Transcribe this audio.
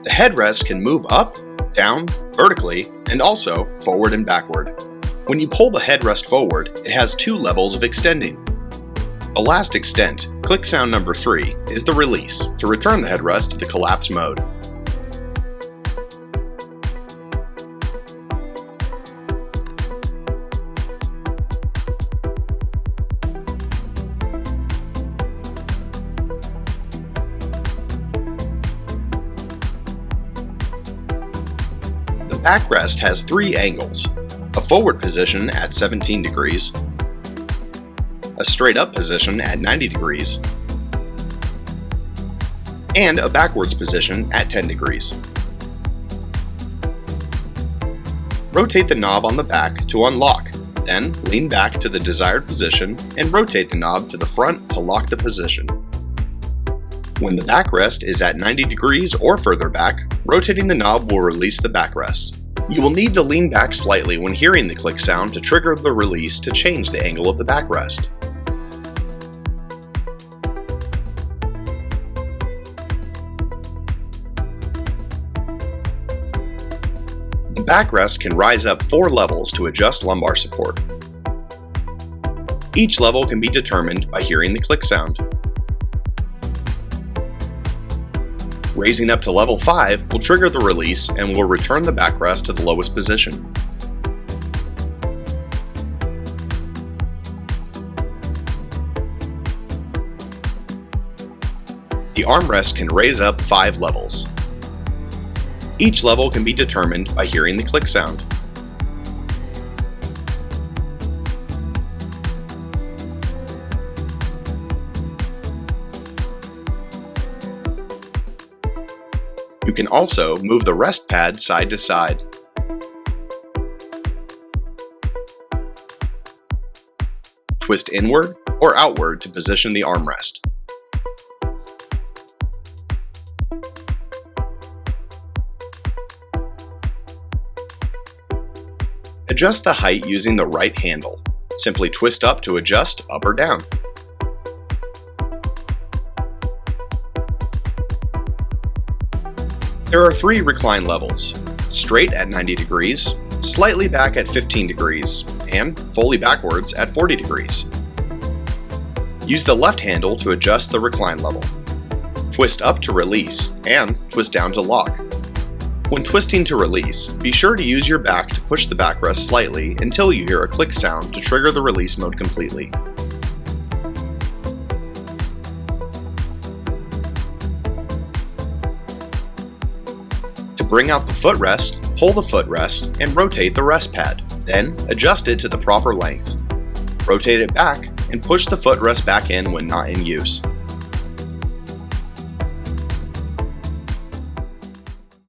The headrest can move up, down, vertically, and also forward and backward. When you pull the headrest forward, it has two levels of extending. The last extent, click sound number 3, is the release to return the headrest to the collapse mode. The backrest has 3 angles: a forward position at 17 degrees, a straight up position at 90 degrees, and a backwards position at 10 degrees. Rotate the knob on the back to unlock, then lean back to the desired position and rotate the knob to the front to lock the position. When the backrest is at 90 degrees or further back, rotating the knob will release the backrest. You will need to lean back slightly when hearing the click sound to trigger the release to change the angle of the backrest. The backrest can rise up 4 levels to adjust lumbar support. Each level can be determined by hearing the click sound. Raising up to level 5 will trigger the release and will return the backrest to the lowest position. The armrest can raise up 5 levels. Each level can be determined by hearing the click sound. You can also move the rest pad side to side. Twist inward or outward to position the armrest. Adjust the height using the right handle. Simply twist up to adjust up or down. There are 3 recline levels: straight at 90 degrees, slightly back at 15 degrees, and fully backwards at 40 degrees. Use the left handle to adjust the recline level. Twist up to release, and twist down to lock. When twisting to release, be sure to use your back to push the backrest slightly until you hear a click sound to trigger the release mode completely. To bring out the footrest, pull the footrest and rotate the rest pad, then adjust it to the proper length. Rotate it back and push the footrest back in when not in use.